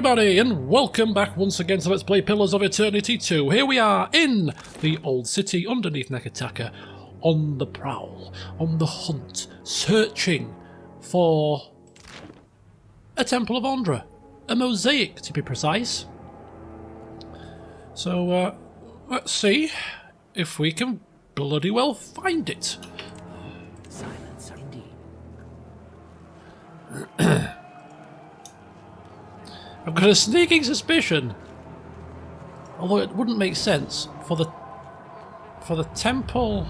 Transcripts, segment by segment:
everybody, and welcome back once again to Let's Play Pillars of Eternity 2. Here we are in the old city underneath Nekataka, on the prowl, on the hunt, searching for a Temple of Ondra. A mosaic, to be precise. So, let's see if we can bloody well find it. Silence, indeed. I've got a sneaking suspicion, although it wouldn't make sense for the temple.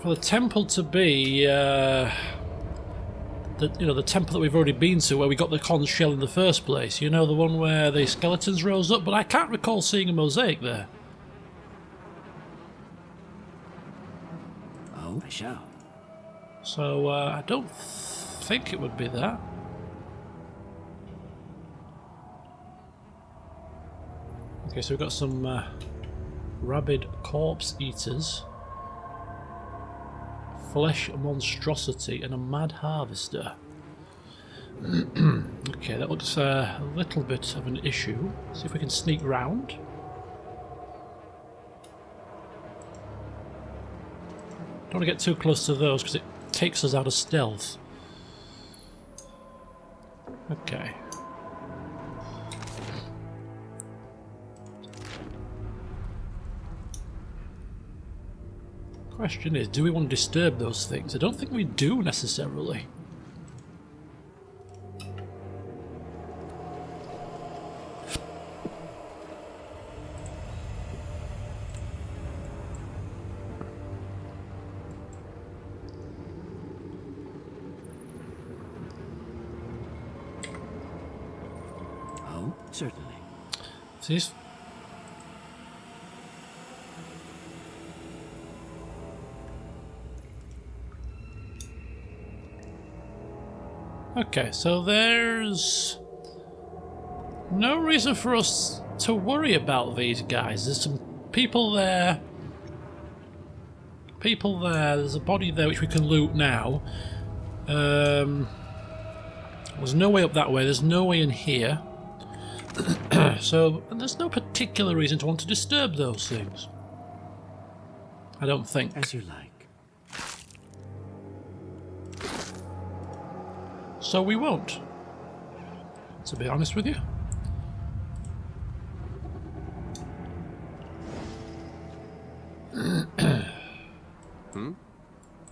For the temple to be the temple that we've already been to, where we got the conch shell in the first place. You know, the one where the skeletons rose up, but I can't recall seeing a mosaic there. Oh, I shall. So I don't think it would be that. Okay, so we've got some rabid corpse eaters, flesh monstrosity, and a mad harvester. Okay, that looks a little bit of an issue. See if we can sneak round. Don't want to get too close to those because it takes us out of stealth. Okay. Question is, do we want to disturb those things? I don't think we do necessarily. Oh, certainly. See? Okay, so there's no reason for us to worry about these guys. There's some people there. There's a body there which we can loot now. There's no way up that way. There's no way in here. So there's no particular reason to want to disturb those things. I don't think. As you like. So we won't, to be honest with you.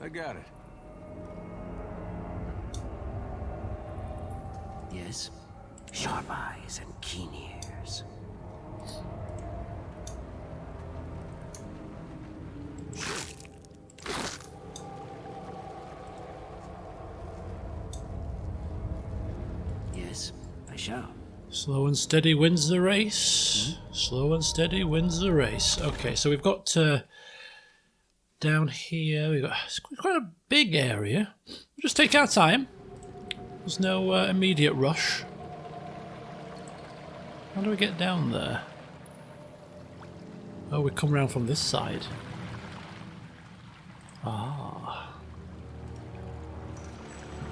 I got it. Yes. Sharp eyes and keen ears. Yes, I shall. Slow and steady wins the race. Slow and steady wins the race. Okay, so we've got down here, we've got it's quite a big area. We'll just take our time. There's no immediate rush. How do we get down there? Oh, we come around from this side. Ah.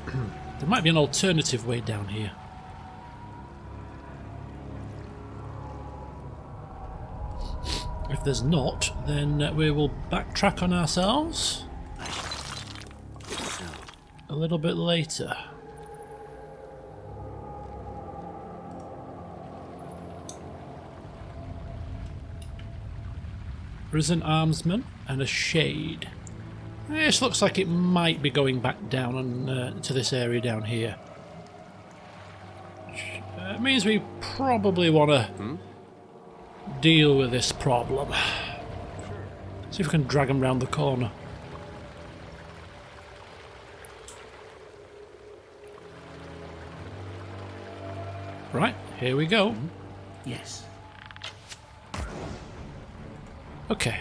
There might be an alternative way down here. If there's not, then we will backtrack on ourselves a little bit later. There's an armsman and a shade. This looks like it might be going back down on, to this area down here. It means we probably want to deal with this problem. See if we can drag them round the corner. Right, here we go. Yes. Okay.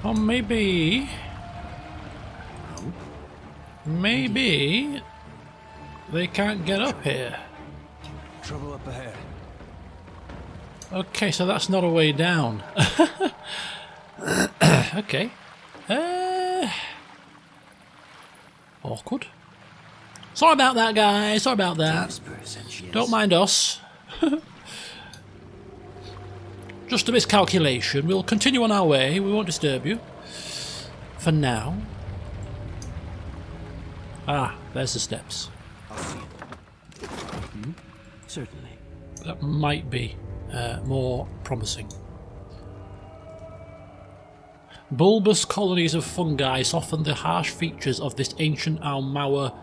Or maybe they can't get up here. Trouble up ahead. Okay, so that's not a way down. Okay. Awkward. Sorry about that, guys. Sorry about that. Don't mind us. Just a miscalculation. We'll continue on our way. We won't disturb you. For now. Ah, there's the steps. I'll see it. Hmm? Certainly. That might be more promising. Bulbous colonies of fungi soften the harsh features of this ancient Almaur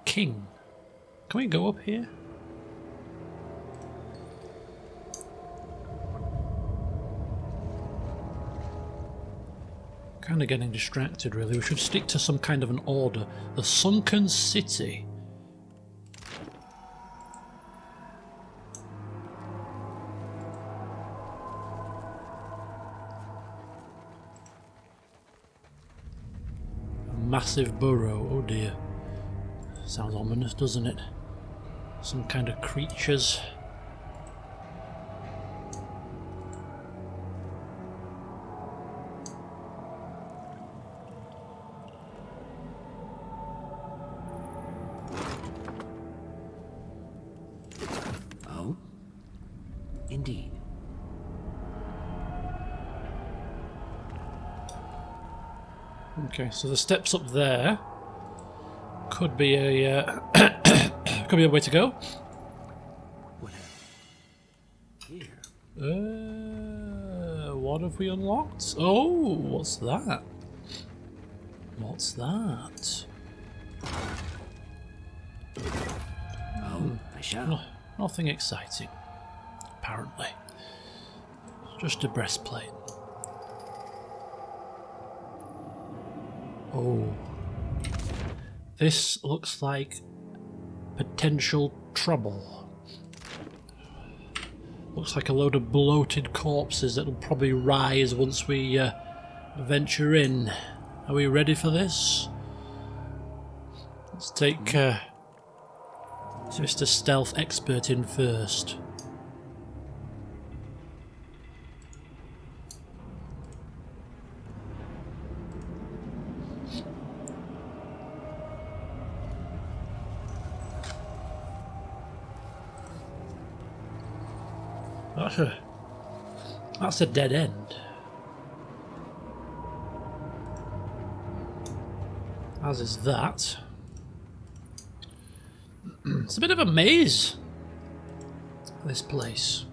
king. Can we go up here? Kind of getting distracted, really. We should stick to some kind of an order. The sunken city. A massive burrow. Oh dear. Sounds ominous, doesn't it? Some kind of creatures. Indeed. Okay, so the steps up there could be a could be a way to go. What here? What have we unlocked? Oh, what's that? What's that? Oh, I shall. Nothing exciting. Apparently. Just a breastplate. Oh. This looks like potential trouble. Looks like a load of bloated corpses that'll probably rise once we venture in. Are we ready for this? Let's take Mr. Stealth Expert in first. That's a dead end. As is that. It's a bit of a maze, this place.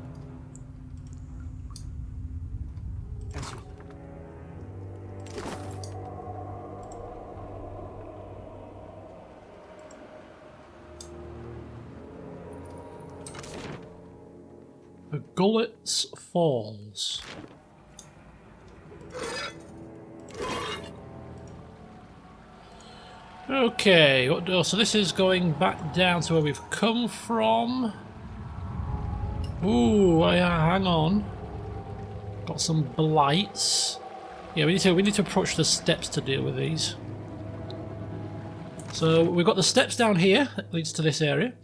The Gullet's Falls. Okay, so this is going back down to where we've come from. Ooh, hang on. Got some blights. Yeah, we need to approach the steps to deal with these. So we've got the steps down here that leads to this area.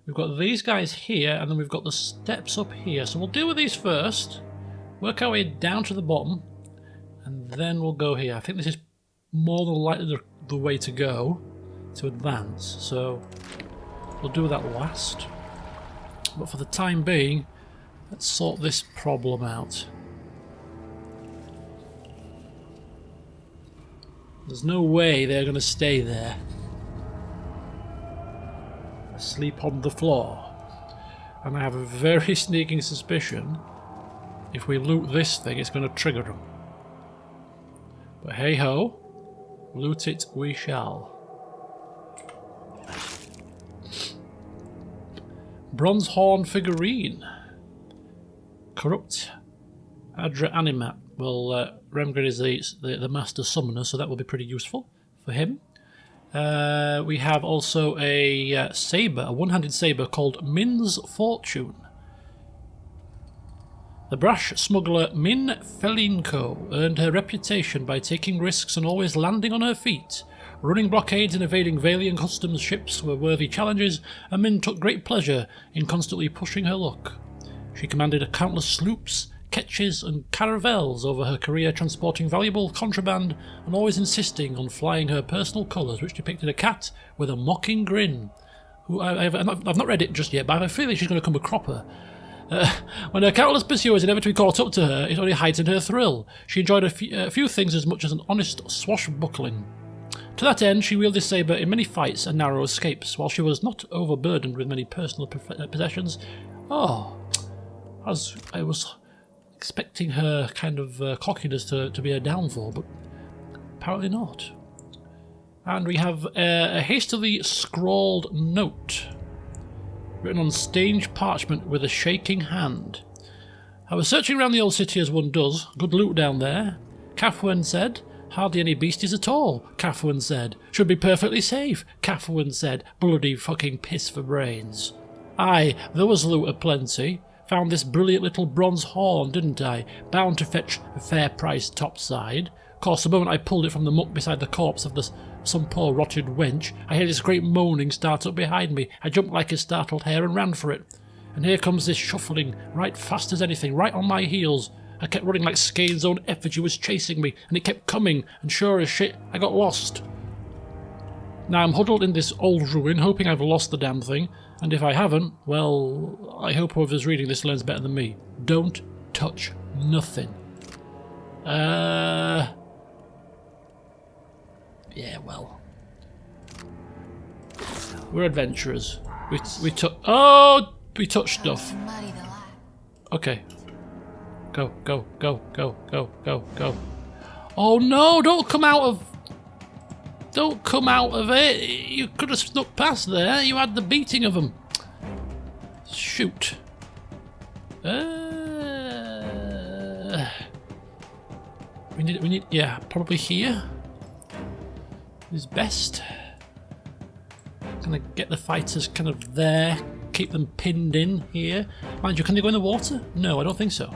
We've got these guys here, and then we've got the steps up here. So we'll deal with these first, work our way down to the bottom, and then we'll go here. I think this is more than likely the way to go to advance. So we'll do that last. But for the time being, let's sort this problem out. There's no way they're going to stay there. Sleep on the floor. And I have a very sneaking suspicion if we loot this thing, it's going to trigger them. But hey ho, loot it we shall. Bronze horn figurine. Corrupt Adra Animat. Well, Remgren is the master summoner, so that will be pretty useful for him. We have also a saber, a one-handed saber called Min's Fortune. The brash smuggler Min Felinko earned her reputation by taking risks and always landing on her feet. Running blockades and evading Valian customs ships were worthy challenges, and Min took great pleasure in constantly pushing her luck. She commanded countless sloops, ketches and caravels over her career, transporting valuable contraband and always insisting on flying her personal colours, which depicted a cat with a mocking grin. Who I've not read it just yet, but I have a feeling she's going to come a cropper. When her countless pursuers inevitably caught up to her, it only heightened her thrill. She enjoyed a few things as much as an honest swashbuckling. To that end, she wielded sabre in many fights and narrow escapes, while she was not overburdened with many personal possessions. Oh, I was expecting her kind of cockiness to be a downfall, but apparently not. And we have a hastily scrawled note, written on stained parchment with a shaking hand. I was searching around the old city as one does. Good loot down there. Kathleen said. Hardly any beasties at all, Kathleen said. Should be perfectly safe, Kathleen said. Bloody fucking piss for brains. Aye, there was loot aplenty. Found this brilliant little bronze horn, didn't I? Bound to fetch a fair price topside. Of course, the moment I pulled it from the muck beside the corpse of some poor rotted wench, I heard this great moaning start up behind me. I jumped like a startled hare and ran for it. And here comes this shuffling, right fast as anything, right on my heels. I kept running like Skane's own effigy was chasing me, and it kept coming, and sure as shit, I got lost. Now I'm huddled in this old ruin, hoping I've lost the damn thing, and if I haven't, well, I hope whoever's reading this learns better than me. Don't touch nothing. Yeah, well. We're adventurers. We touch stuff. Okay. Go, go, go, go, go, go, go. Oh no, don't come out of it. You could have snuck past there. You had the beating of them. Shoot. We need, yeah, probably here is best. Gonna get the fighters kind of there, keep them pinned in here. Mind you, can they go in the water? No, I don't think so.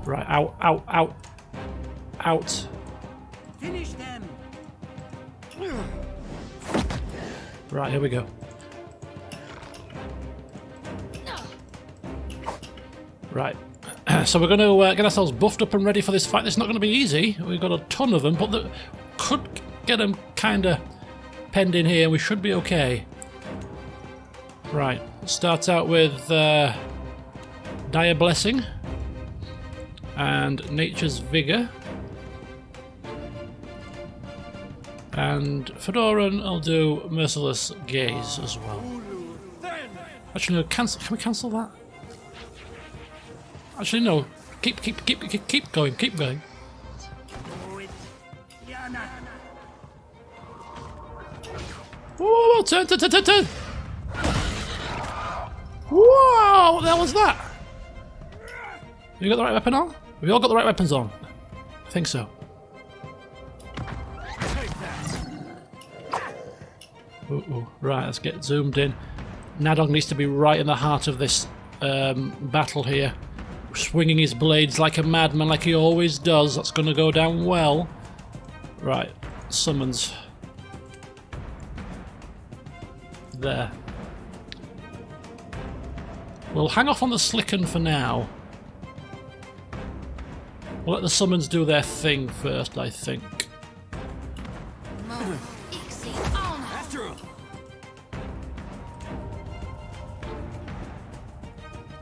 Right, out, out, out, out. Finish them. Right, here we go. Right, so we're going to get ourselves buffed up and ready for this fight. It's not going to be easy. We've got a ton of them, but could get them kind of penned in here. We should be okay. Right, start out with Dire Blessing and Nature's Vigour. And Fedoran, I'll do Merciless Gaze as well. Actually, no, cancel. Can we cancel that? Actually, no. Keep going. Keep going. Whoa! Turn! Whoa! What the hell was that? Have you got the right weapon on? Have you all got the right weapons on? I think so. Ooh. Right, let's get zoomed in. Nadog needs to be right in the heart of this battle here. Swinging his blades like a madman, like he always does. That's going to go down well. Right, summons. There. We'll hang off on the Slicken for now. We'll let the summons do their thing first, I think.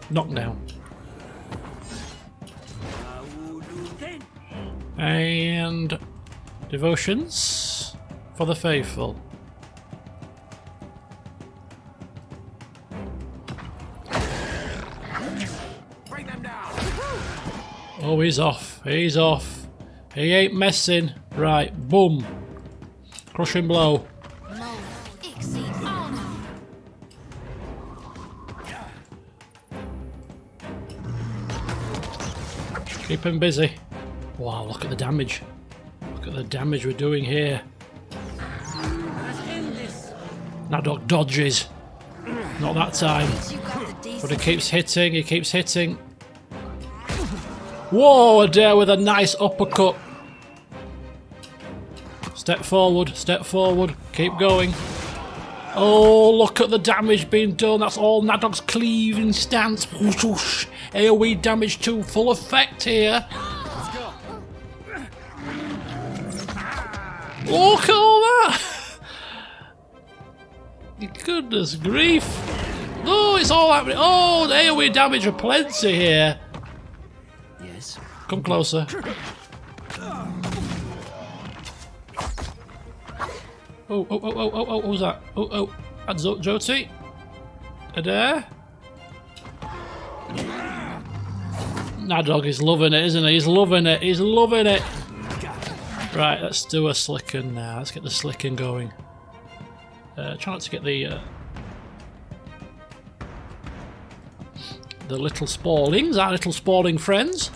Knockdown. And devotions for the faithful. Bring them down. Oh, he's off. He's off. He ain't messing. Right, boom. Crushing blow. Keep him busy. Wow, look at the damage. Look at the damage we're doing here. Nadog dodges. Not that time. But he keeps hitting, Whoa, Adair with a nice uppercut. Step forward, keep going. Oh, look at the damage being done. That's all Nadog's cleaving stance. Whoosh, whoosh. AoE damage to full effect here. Let's go. Look at all that. Goodness grief. Oh, it's all happening. Oh, the AoE damage are plenty here. Yes. Come closer. Oh, who's that? Oh, that's Joti. Adair. Nadog is loving it, isn't he? He's loving it. He's loving it. Right, let's do a slicken now. Let's get the slicken going. Try not to get the little spawlings, our little spawling friends.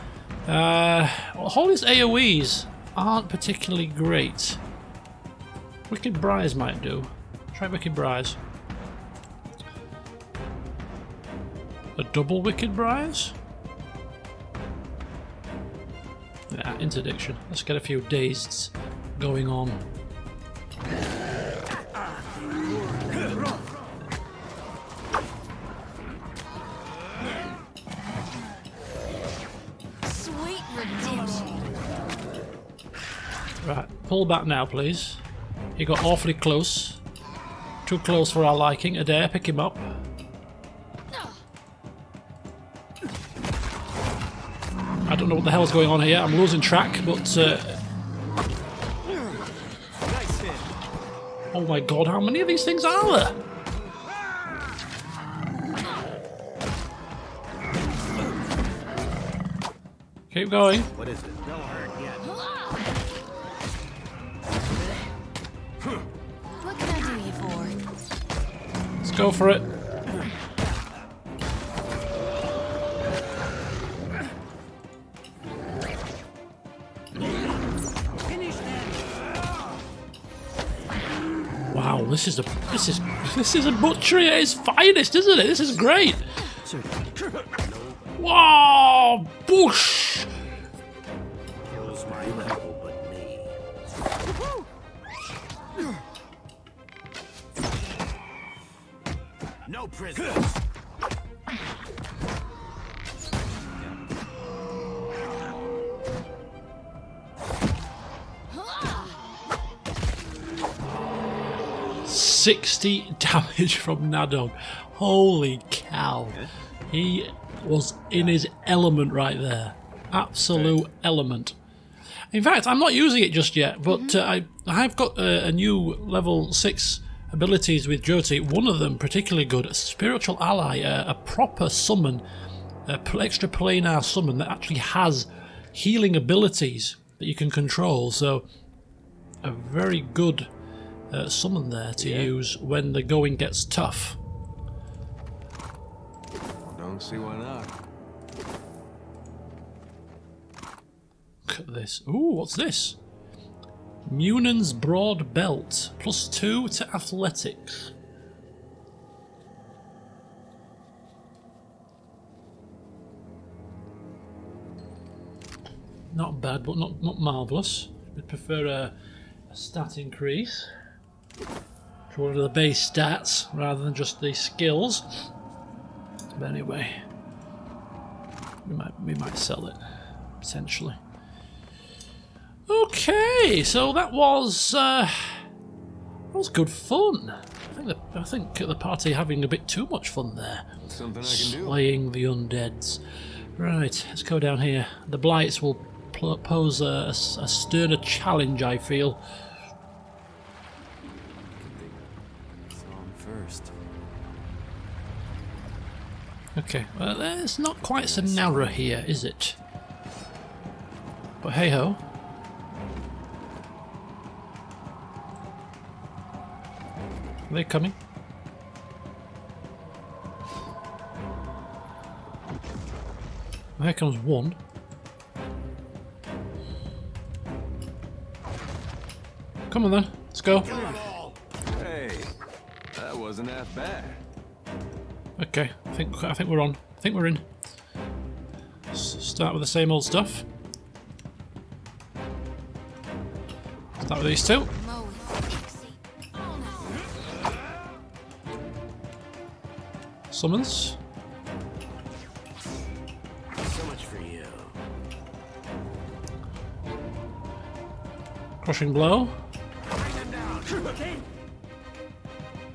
Holly's AoEs aren't particularly great. Wicked Briars might do. Try Wicked Briars. A double Wicked Briars? Yeah, interdiction. Let's get a few dazeds going on. Sweet redemption. Right, pull back now, please. He got awfully close. Too close for our liking. Adair, pick him up. I don't know what the hell's going on here. I'm losing track, but... Nice hit. oh my god, how many of these things are there? Keep going. What is it? No hurt yet. What can I do you for? Let's go for it. Wow, this is a butchery at its finest, isn't it? This is great. Wow, boosh! Kills my level, but me. No prisoners. $60 damage from Nadog. Holy cow. He was in his element right there. Absolute element. In fact, I'm not using it just yet, but I've got a new level 6 abilities with Joti. One of them particularly good, a spiritual ally, a proper summon, extra planar summon that actually has healing abilities that you can control. So a very good summon there to use when the going gets tough. Don't see why not. Look at this. Ooh, what's this? Munan's Broad Belt. +2 to athletics. Not bad, but not marvellous. We'd prefer a stat increase to one of the base stats rather than just the skills. But anyway, we might sell it potentially. Okay, so that was good fun. I think the party having a bit too much fun there. Something I can do. Slaying the undeads. Right, let's go down here. The blights will pose a sterner challenge, I feel. On first. Okay, well, it's not quite so narrow here, is it? But hey ho. Are they coming? Well, here comes one. Come on then, let's go. Hey, that wasn't half bad. Okay, I think we're on. I think we're in. Start with the same old stuff. Start with these two. Mow it. Exceed. Oh, no. Summons. So much for you. Crushing blow.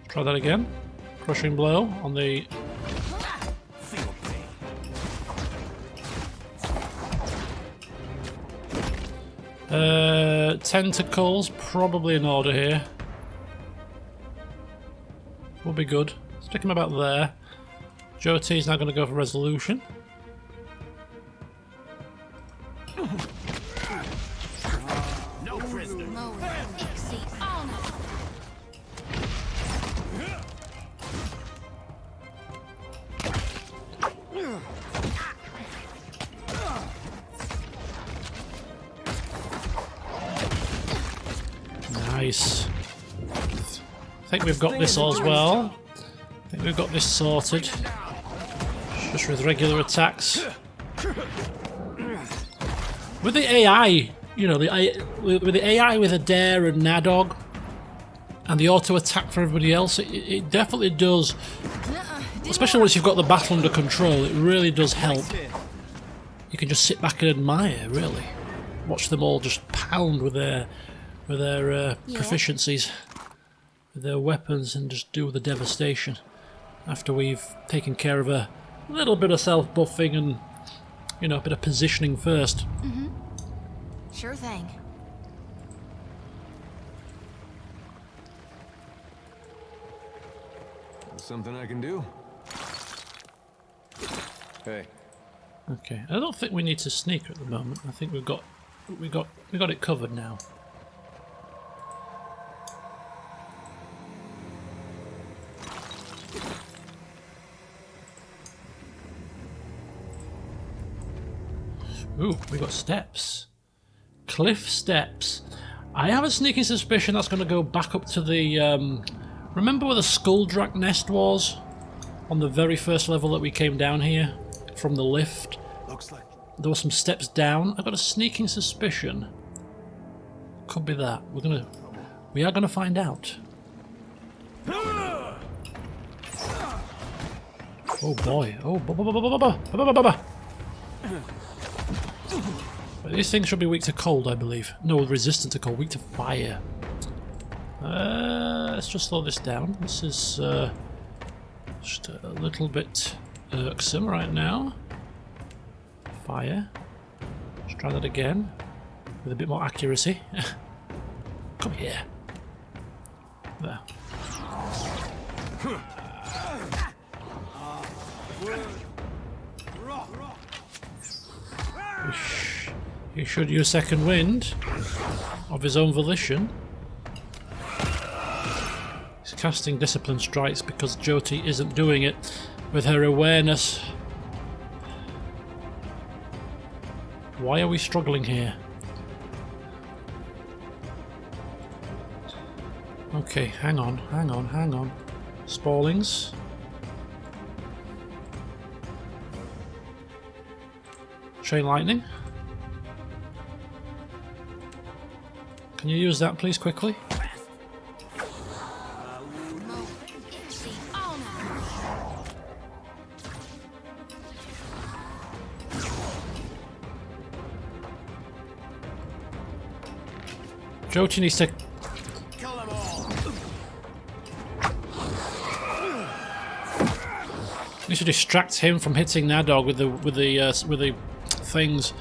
Try that again. Crushing blow on the... Feel pain. Tentacles, probably in order here. Will be good. Stick him about there. Joti's now going to go for resolution. No prisoner. Mow it. Exceed. Oh, no. Nice. I think we've got this all as well. I think we've got this sorted. Just with regular attacks. With the AI, you know, with the AI with Adair and Nadog, and the auto attack for everybody else, it definitely does. Especially once you've got the battle under control, it really does help. You can just sit back and admire, really. Watch them all just pound with their proficiencies, with their weapons, and just do the devastation. After we've taken care of a little bit of self-buffing and, you know, a bit of positioning first. Sure thing. Something I can do? Hey. Okay, I don't think we need to sneak at the moment. I think we got it covered now. Ooh, we got steps. Cliff steps. I have a sneaking suspicion that's going to go back up to the... remember where the Skulldrak nest was? On the very first level that we came down here? From the lift? Looks like There were some steps down. I've got a sneaking suspicion. Could be that. We are gonna find out. Oh boy. Oh, these things should be weak to cold, I believe. No, resistant to cold, weak to fire. Let's just slow this down. This is just a little bit irksome right now. Fire. Let's try that again with a bit more accuracy. Come here. There. He should use second wind of his own volition. He's casting discipline strikes because Jyoti isn't doing it with her awareness. Why are we struggling here? Okay, hang on. Spallings. Chain lightning. Can you use that, please, quickly? Jyoti needs to... Kill them all. needs to distract him from hitting Nadog with the things.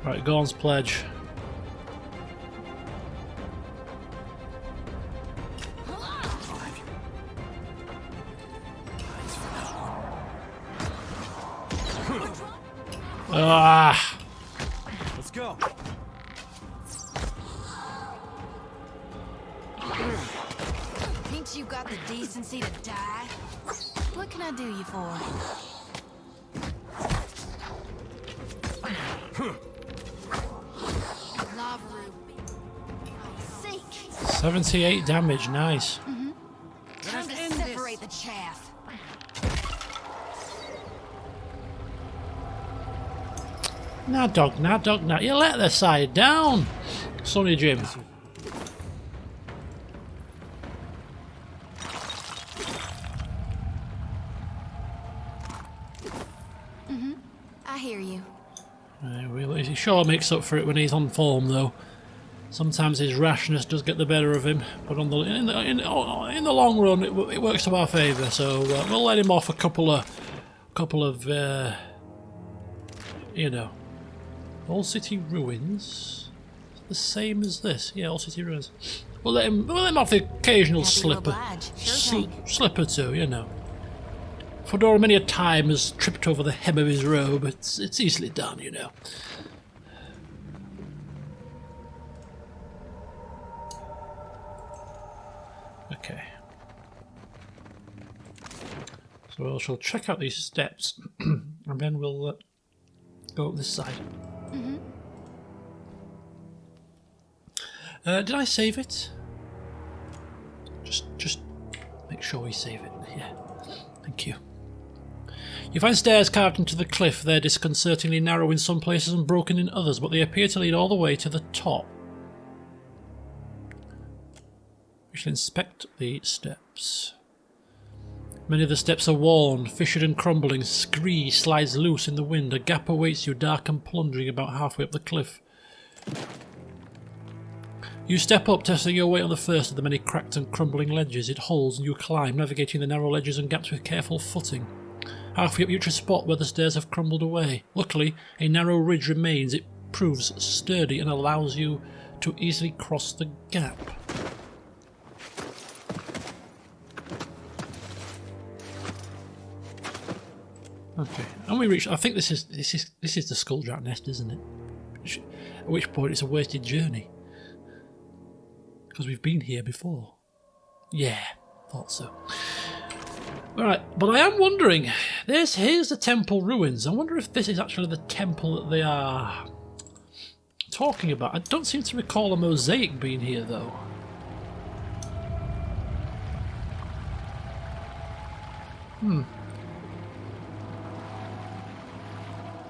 Right, Gorn's pledge. Ah! let's go. Think you got the decency to die? What can I do you for? Lava root. Sink. 78 damage, nice. Time to separate the chaff. Nah, dog, nah, dog, nah. You let the side down, Sonny Jim. I hear you. He sure makes up for it when he's on form, though. Sometimes his rashness does get the better of him, but in the long run, it works to our favour. So we'll let him off a couple of you know, Old City Ruins. The same as this, yeah, Old City Ruins. We'll let him off the occasional Happy to slipper, oblige. Sure thing. slipper too, you know. Fedora many a time has tripped over the hem of his robe. It's easily done, you know. Okay. So I shall check out these steps, and then we'll go up this side. Did I save it? Just make sure we save it. Yeah. Thank you. You find stairs carved into the cliff. They're disconcertingly narrow in some places and broken in others, but they appear to lead all the way to the top. We shall inspect the steps. Many of the steps are worn, fissured and crumbling. Scree slides loose in the wind. A gap awaits you, dark and plunging, about halfway up the cliff. You step up, testing your way on the first of the many cracked and crumbling ledges. It holds and you climb, navigating the narrow ledges and gaps with careful footing. Halfway up you reach a spot where the stairs have crumbled away. Luckily, a narrow ridge remains. It proves sturdy and allows you to easily cross the gap. Okay, and we reach. I think this is the Skulljack nest, isn't it? At which point it's a wasted journey because we've been here before. Yeah, thought so. All right, but I am wondering. Here's the temple ruins. I wonder if this is actually the temple that they are talking about. I don't seem to recall a mosaic being here, though.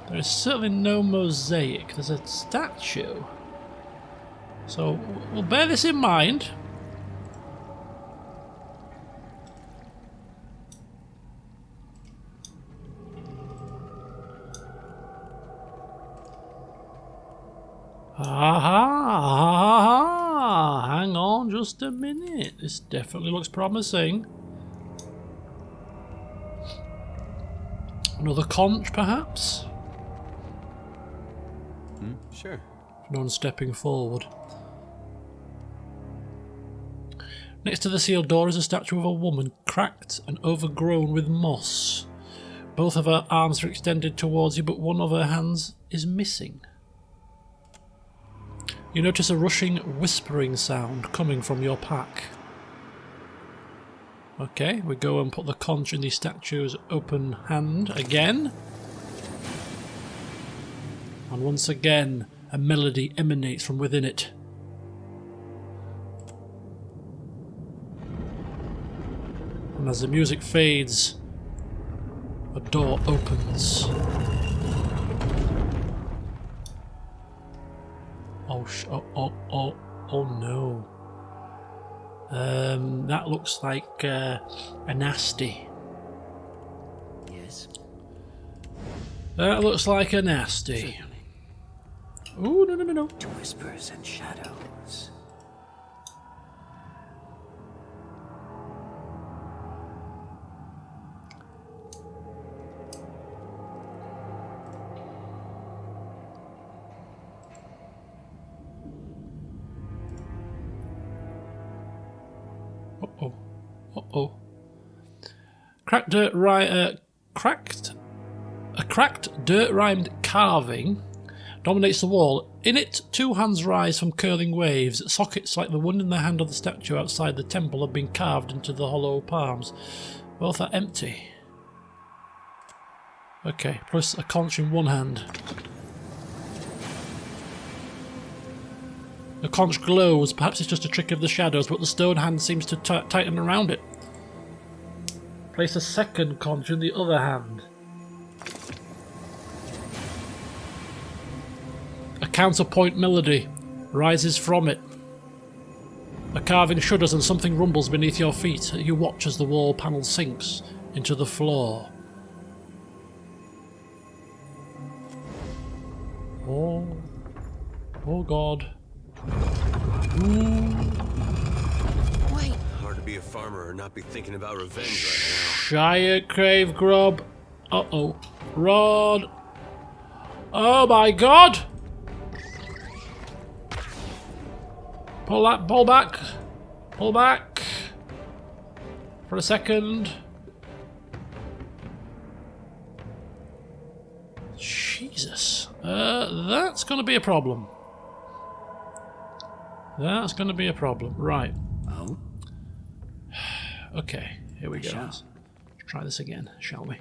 There is certainly no mosaic. There's a statue. So we'll bear this in mind. Hang on just a minute. This definitely looks promising. Another conch, perhaps? Sure. No one stepping forward. Next to the sealed door is a statue of a woman, cracked and overgrown with moss. Both of her arms are extended towards you, but one of her hands is missing. You notice a rushing, whispering sound coming from your pack. Okay, we go and put the conch in the statue's open hand again. And once again, a melody emanates from within it. And as the music fades, a door opens. Oh no. That looks like a nasty. Yes. That looks like a nasty. Ooh, no. To whispers and shadows. Uh-oh. A cracked dirt-rimed carving dominates the wall. In it, two hands rise from curling waves. Sockets like the one in the hand of the statue outside the temple have been carved into the hollow palms. Both are empty. Okay, plus a conch in one hand. The conch glows. Perhaps it's just a trick of the shadows, but the stone hand seems to tighten around it. Place a second conch in the other hand. counterpoint melody rises from it. A carving shudders and something rumbles beneath your feet. You watch as the wall panel sinks into the floor. Oh. Oh God. Ooh. Wait, Hard to be a farmer and not be thinking about revenge right Giant crave grub. Uh-oh. Rod. Oh my God! Pull that, pull back. Pull back. For a second. Jesus. That's gonna be a problem. That's gonna be a problem. Right. now. Oh? Okay, here we go. shall. Let's try this again, shall we?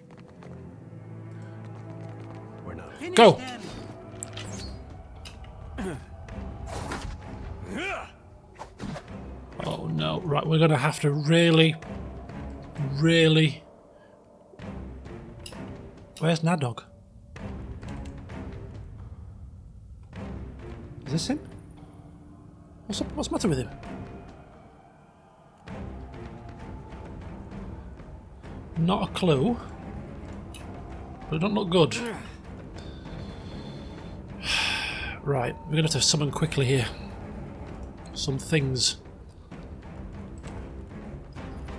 We're not. Go! Oh no, right, we're gonna have to really... Where's Nadog? Is this him? What's the matter with him? Not a clue. But it don't look good. Right, we're gonna have to summon quickly here. Some things.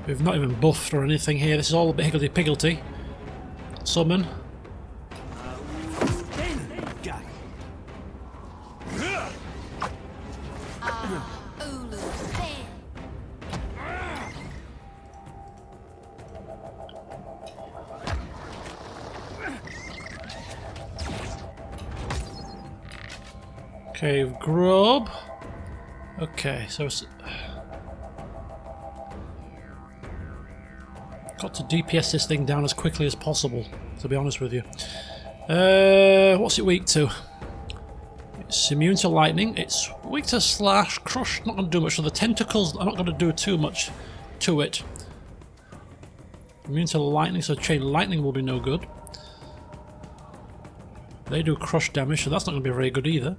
We've not even buffed or anything here. This is all a bit higgledy-piggledy. Summon. Ulu, bam. Cave grub. Okay, so it's... Got to DPS this thing down as quickly as possible, to be honest with you. What's it weak to? It's immune to lightning. It's weak to slash, crush. Not going to do much. So the tentacles, I'm not going to do too much to it. Immune to lightning, so chain lightning will be no good. They do crush damage, so that's not going to be very good either.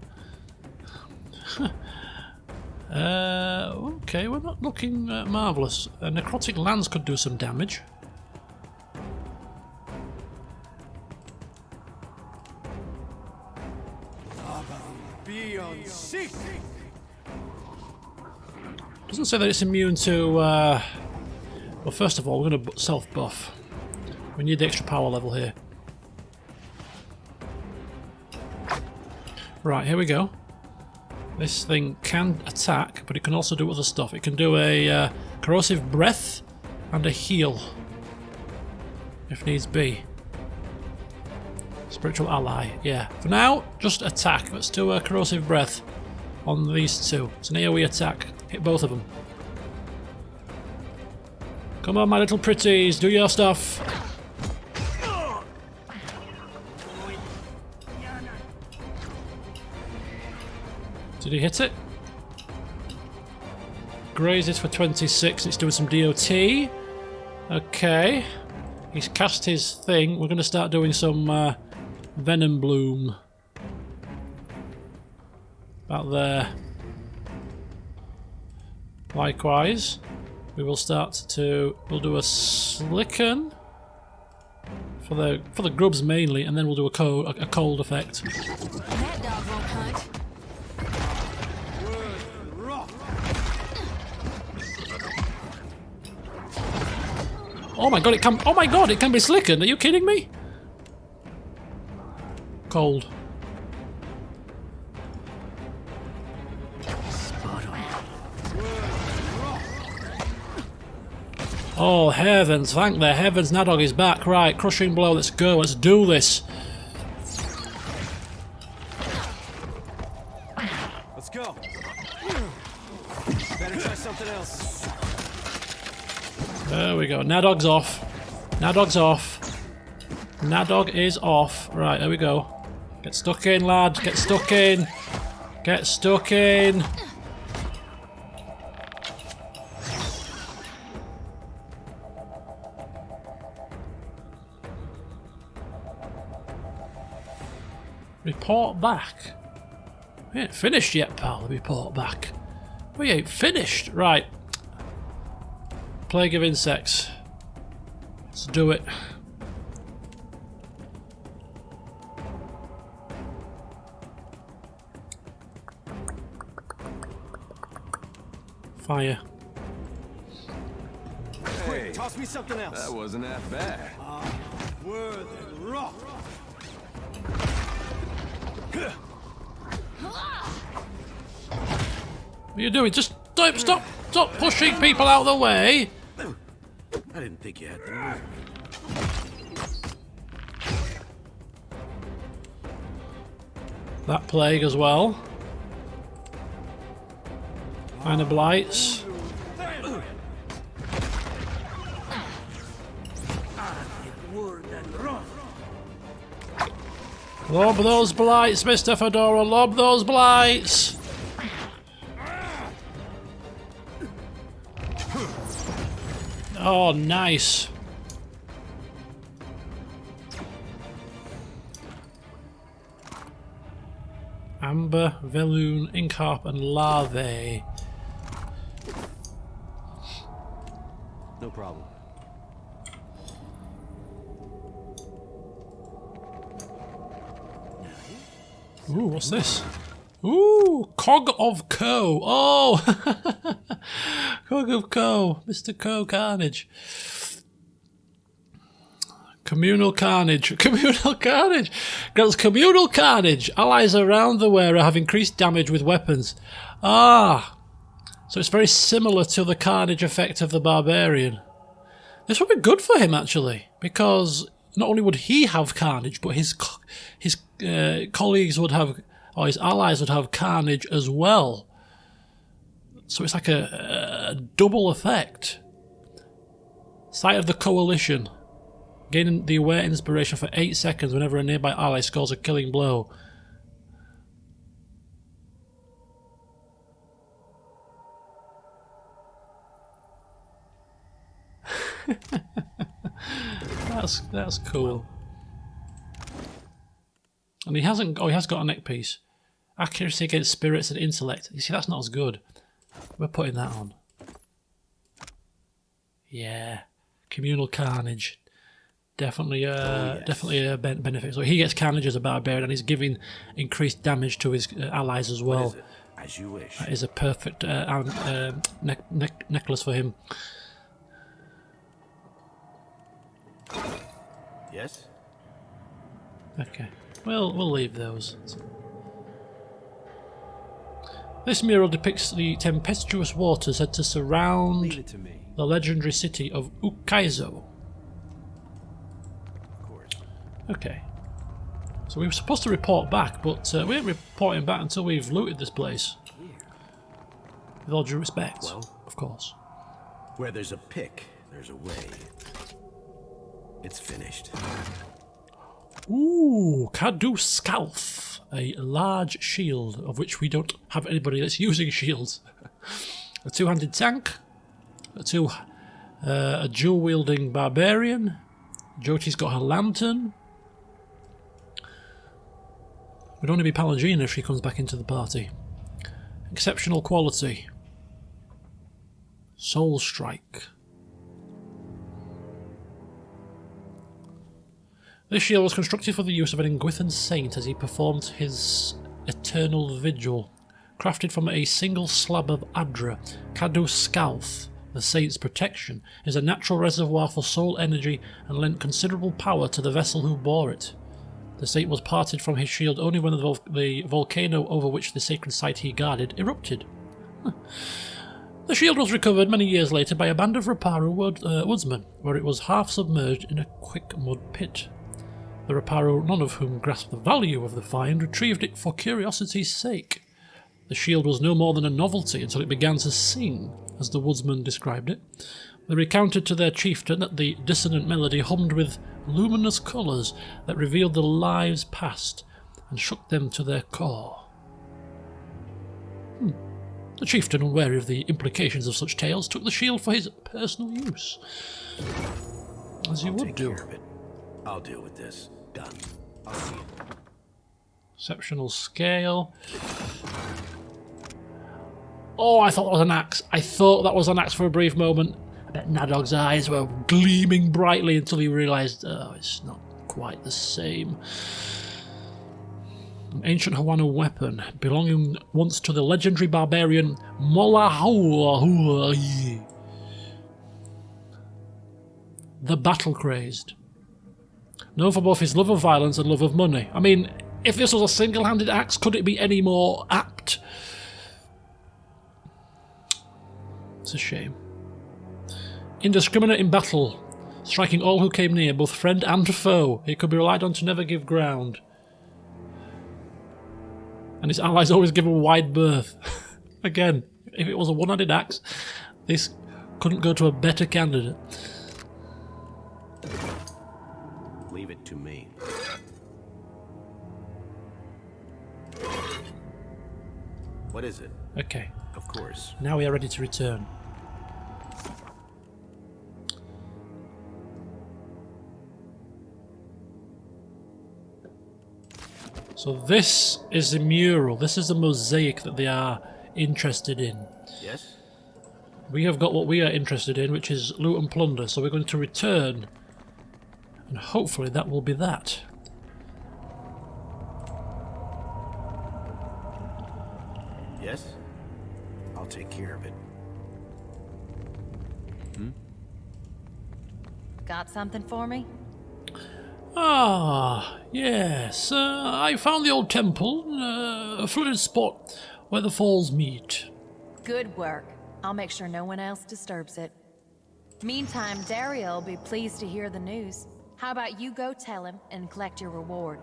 Okay, we're not looking marvellous. Necrotic Lance could do some damage. Doesn't say that it's immune to... Well, first of all, we're going to self-buff. We need the extra power level here. Right, here we go. This thing can attack, but it can also do other stuff. It can do a corrosive breath and a heal, if needs be. Spiritual ally, yeah. For now, just attack. Let's do a corrosive breath on these two. It's an AoE attack. Hit both of them. Come on, my little pretties, do your stuff. Did he hit it? Grazes for 26. It's doing some DOT. Okay. He's cast his thing. We're going to start doing some Venom Bloom. About there. Likewise, we will start to... We'll do a Slicken for the grubs mainly, and then we'll do a cold effect. That dog won't hunt. Oh my god, it can... Oh my god, it can be Slicken! Are you kidding me? Cold. Oh heavens, thank the heavens, Nadog is back. Right, crushing blow, let's go, let's do this. Let's go. Better try something else. There we go, Nadog's off. Nadog's off. Nadog is off. Right, there we go. Get stuck in, lad, get stuck in. Get stuck in. Report back. We ain't finished yet, pal. Report back. We ain't finished. Right. Plague of insects. Let's do it. Fire. Quick, toss me something else. That wasn't that bad. Word and rock. What are you doing? Just stop pushing people out of the way. I didn't think you had to move. That plague as well. Minor blights. Lob those blights, Mr. Fedora. Lob those blights. Oh, nice. Amber, Veloon, Inkharp, and Larvae. No problem. Ooh, what's this? Ooh, Cog of Co. Oh, Cog of Co. Mr. Co Carnage. Communal Carnage. Communal Carnage. Grants Communal Carnage. Allies around the wearer have increased damage with weapons. Ah, so it's very similar to the Carnage effect of the Barbarian. This would be good for him, actually, because not only would he have Carnage, but his colleagues would have, or his allies would have Carnage as well. So it's like a double effect. Sight of the Coalition. Gaining the aware inspiration for 8 seconds whenever a nearby ally scores a killing blow. That's cool. And he hasn't. Oh, he has got a neck piece. Accuracy against spirits and intellect. You see, that's not as good. We're putting that on. Yeah, Communal Carnage. Definitely, definitely a benefit. So he gets Carnage as a barbarian, and he's giving increased damage to his allies as well. As you wish. That is a perfect necklace for him. Yes? Okay, we'll leave those. This mural depicts the tempestuous waters said to surround Leave it to me. the legendary city of Ukaizo. Of course. Okay. So we were supposed to report back, but we ain't reporting back until we've looted this place. With all due respect, Well? of course. Where there's a pick, there's a way. It's finished. Ooh, Kadu Skalf. A large shield, of which we don't have anybody that's using shields. A two-handed tank. A dual-wielding barbarian. Joti's got her lantern. Would only be Palangina if she comes back into the party. Exceptional quality. Soul Strike. This shield was constructed for the use of an Ingwithan saint as he performed his eternal vigil. Crafted from a single slab of Adra, Kadu Skalf, the saint's protection, is a natural reservoir for soul energy and lent considerable power to the vessel who bore it. The saint was parted from his shield only when the volcano over which the sacred site he guarded erupted. The shield was recovered many years later by a band of Raparu woodsmen, where it was half submerged in a quick mud pit. The Raparu, none of whom grasped the value of the find, retrieved it for curiosity's sake. The shield was no more than a novelty until it began to sing, as the woodsman described it. They recounted to their chieftain that the dissonant melody hummed with luminous colours that revealed the lives past and shook them to their core. The chieftain, unwary of the implications of such tales, took the shield for his personal use. As you would do. I'll deal with this. Done. Exceptional scale. Oh, I thought that was an axe. I thought that was an axe for a brief moment. I bet Nadog's eyes were gleaming brightly until he realised, oh, it's not quite the same. An ancient Hawaiian weapon belonging once to the legendary barbarian Molahaui. The battle-crazed. Known for both his love of violence and love of money. I mean, if this was a single-handed axe, could it be any more apt? It's a shame. Indiscriminate in battle, striking all who came near, both friend and foe. He could be relied on to never give ground. And his allies always give a wide berth. Again, if it was a one-handed axe, this couldn't go to a better candidate. Leave it to me. What is it? Okay, Of course. now we are ready to return. So this is the mural, this is the mosaic that they are interested in. Yes? We have got what we are interested in, which is loot and plunder, so we're going to return, and hopefully that will be that. Yes? I'll take care of it. Got something for me? Ah, yes, I found the old temple, a flooded spot where the falls meet. Good work. I'll make sure no one else disturbs it. Meantime, Dario will be pleased to hear the news. How about you go tell him and collect your reward?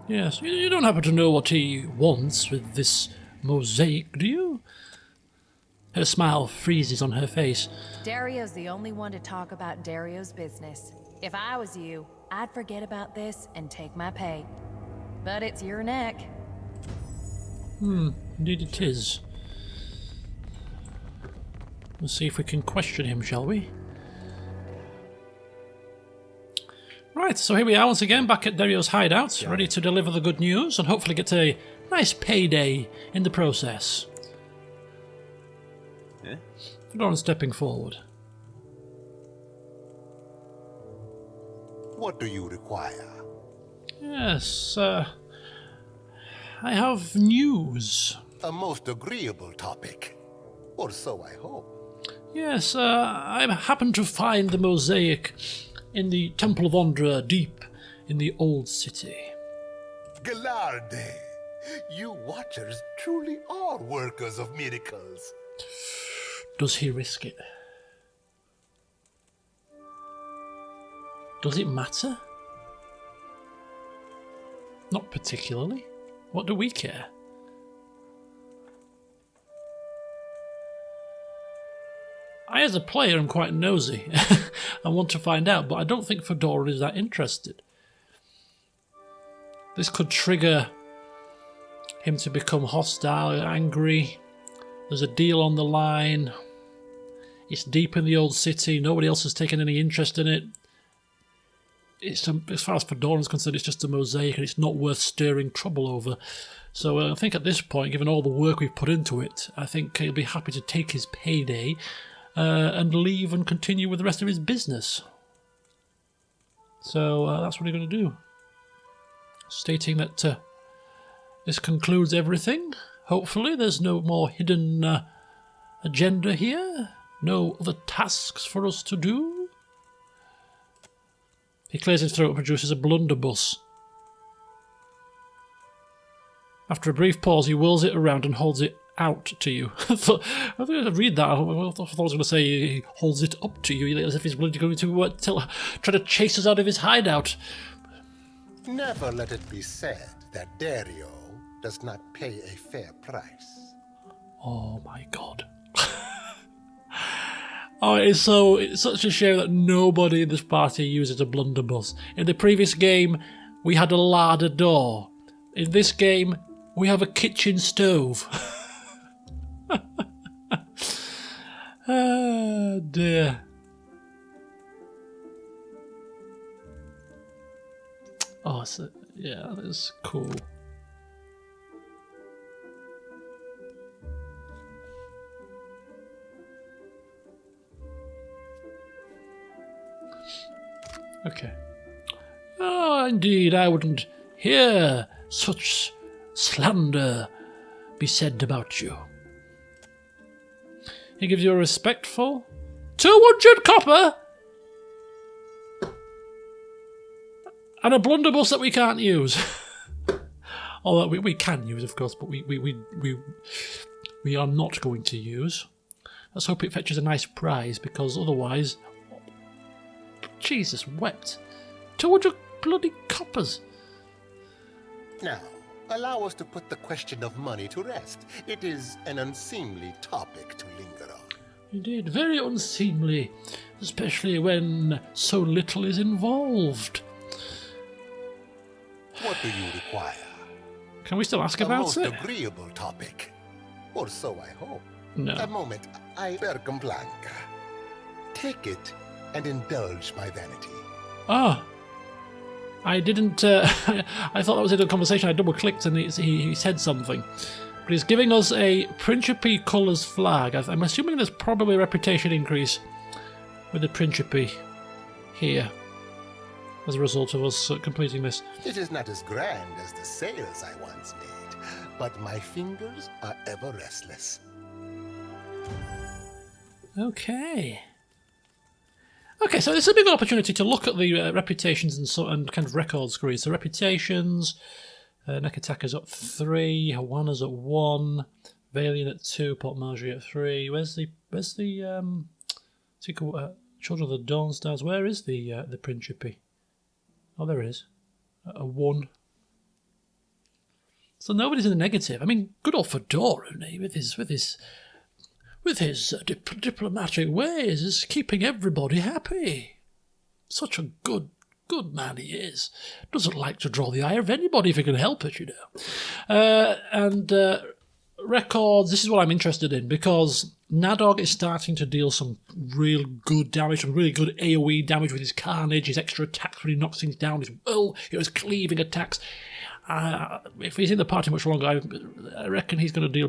Yes, you don't happen to know what he wants with this mosaic, do you? Her smile freezes on her face. Dario's the only one to talk about Dario's business. If I was you, I'd forget about this and take my pay. But it's your neck. Indeed it is. Let's see if we can question him, shall we? Right, so here we are once again back at Dario's hideout, ready to deliver the good news and hopefully get a nice payday in the process. Eh? Fedora stepping forward. What do you require? Yes, I have news. A most agreeable topic. Or so I hope. Yes, I happened to find the mosaic in the Temple of Ondra deep in the Old City. Galarde, you watchers truly are workers of miracles. Does he risk it? Does it matter? Not particularly. What do we care? I, as a player, am quite nosy. I want to find out, but I don't think Fedora is that interested. This could trigger him to become hostile, angry. There's a deal on the line. It's deep in the Old City. Nobody else has taken any interest in it. It's as far as Fedora is concerned, it's just a mosaic and it's not worth stirring trouble over. So I think at this point, given all the work we've put into it, I think he'll be happy to take his payday and leave and continue with the rest of his business. So that's what we're going to do. Stating that this concludes everything. Hopefully there's no more hidden agenda here. No other tasks for us to do. He clears his throat and produces a blunderbuss. After a brief pause, he whirls it around and holds it out to you. I thought I'd read that. I thought I was going to say he holds it up to you, as if he's going to try to chase us out of his hideout. Never let it be said that Dario does not pay a fair price. Oh my god. Oh, it's such a shame that nobody in this party uses a blunderbuss. In the previous game, we had a larder door. In this game, we have a kitchen stove. Oh dear. Oh, yeah, that's cool. Okay. Oh, indeed, I wouldn't hear such slander be said about you. He gives you a respectful 200 copper and a blunderbuss that we can't use. Although we can use, of course, but we are not going to use. Let's hope it fetches a nice prize, because otherwise... Jesus wept. 200 bloody coppers. Now, allow us to put the question of money to rest. It is an unseemly topic to linger on. Indeed, very unseemly, especially when so little is involved. What do you require? Can we still ask A about most it? agreeable topic. Or so I hope. No. A moment, I Bergam Blanca. Take it and indulge my vanity. Ah. I didn't... I thought that was in a conversation. I double-clicked and he said something. But he's giving us a Principe colours flag. I'm assuming there's probably a reputation increase with the Principe here as a result of us completing this. It is not as grand as the sails I once made, but my fingers are ever restless. Okay. Okay, so this is a big opportunity to look at the reputations and kind of record screens. So reputations, Nekataka's at 3, Hawana's at 1, Valian at 2, Port Marjorie at 3. Where's the Children of the Dawn Stars? Where is the Principe? Oh, there it is. A 1. So nobody's in the negative. I mean, good old Fedora, with his diplomatic ways, is keeping everybody happy. Such a good man he is. Doesn't like to draw the ire of anybody if he can help it, you know. Records, this is what I'm interested in, because Nadog is starting to deal some real good damage, some really good AoE damage with his carnage, his extra attacks when he knocks things down, his cleaving attacks. If he's in the party much longer, I reckon he's going to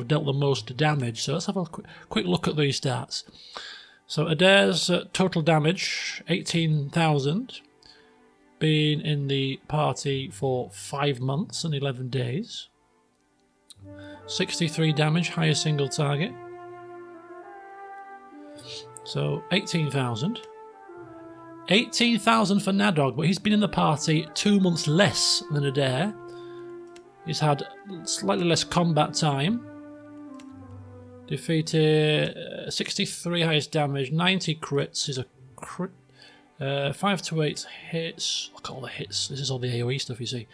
dealt the most damage. So let's have a quick look at these stats. So Adair's total damage, 18,000. Been in the party for 5 months and 11 days. 63 damage, highest single target. So 18,000. 18,000 for Nadog, but he's been in the party 2 months less than Adair. He's had slightly less combat time. Defeated 63 highest damage, 90 crits. He's a crit. 5 to 8 hits. Look at all the hits. This is all the AoE stuff you see.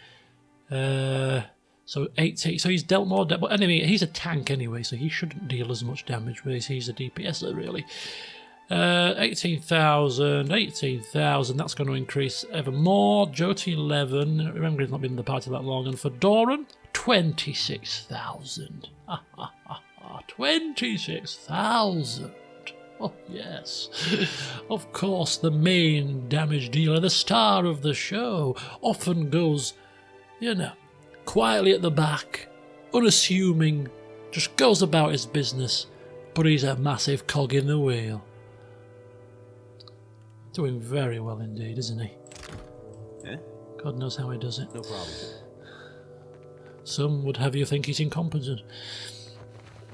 So 80. So he's dealt more damage. But anyway, he's a tank anyway, so he shouldn't deal as much damage. But he's a DPSer really. 18,000, 18,000, that's going to increase ever more. Joti 11, remember he's not been in the party that long, and for Doran, 26,000. 26,000. Oh yes, of course the main damage dealer, the star of the show, often goes, quietly at the back, unassuming, just goes about his business, but he's a massive cog in the wheel. Doing very well indeed, isn't he? Eh? God knows how he does it. No problem. Some would have you think he's incompetent.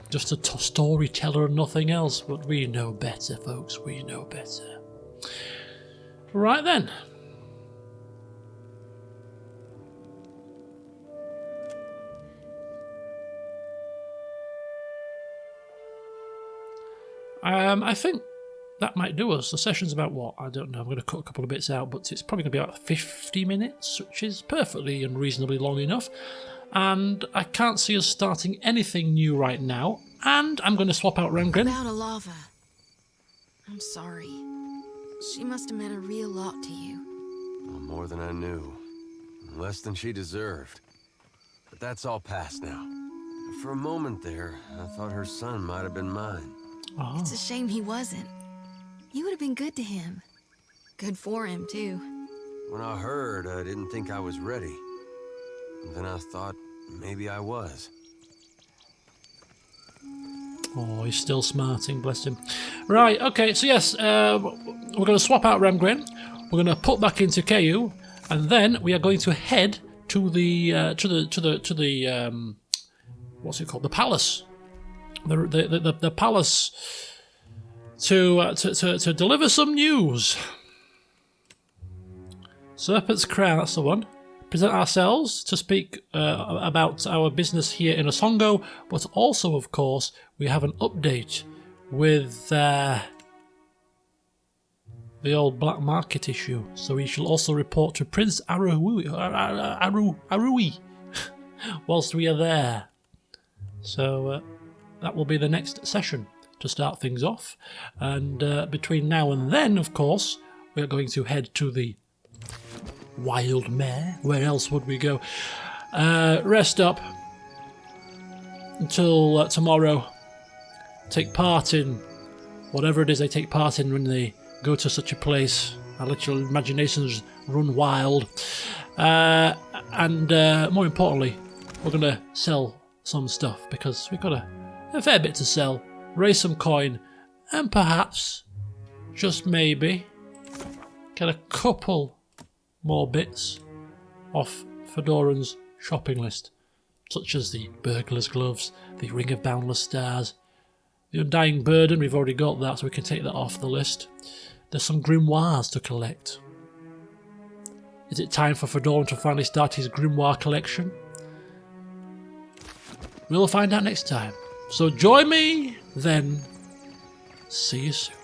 Just a storyteller and nothing else, but we know better, folks. We know better. Right then. I think that might do us. The session's about what? I don't know. I'm going to cut a couple of bits out, but it's probably going to be about 50 minutes, which is perfectly and reasonably long enough. And I can't see us starting anything new right now. And I'm going to swap out Rengrin. About Alava. I'm sorry. She must have meant a real lot to you. Well, more than I knew. Less than she deserved. But that's all past now. For a moment there, I thought her son might have been mine. Oh. It's a shame he wasn't. You would have been good to him. Good for him, too. When I heard, I didn't think I was ready. And then I thought maybe I was. Oh, he's still smarting, bless him. Right, okay, so yes, we're going to swap out Remgrin. we're going to put back into KU, and then we are going to head to the what's it called? The palace. The palace to deliver some news. Serpent's Crown, that's the one. Present ourselves to speak about our business here in Osongo, but also, of course, we have an update with the old black market issue. So we shall also report to Prince Arui whilst we are there. So that will be the next session to start things off. And between now and then, of course, we are going to head to the Wild Mare. Where else would we go? Rest up until tomorrow. Take part in whatever it is they take part in when they go to such a place. Our little imaginations run wild. And more importantly, we're going to sell some stuff because we've got a fair bit to sell. Raise some coin and perhaps, just maybe, get a couple more bits off Fedoran's shopping list, such as the Burglar's Gloves, the Ring of Boundless Stars, the Undying Burden. We've already got that, so we can take that off the list. There's some grimoires to collect. Is it time for Fedoran to finally start his grimoire collection? We'll find out next time. So join me then. See you soon.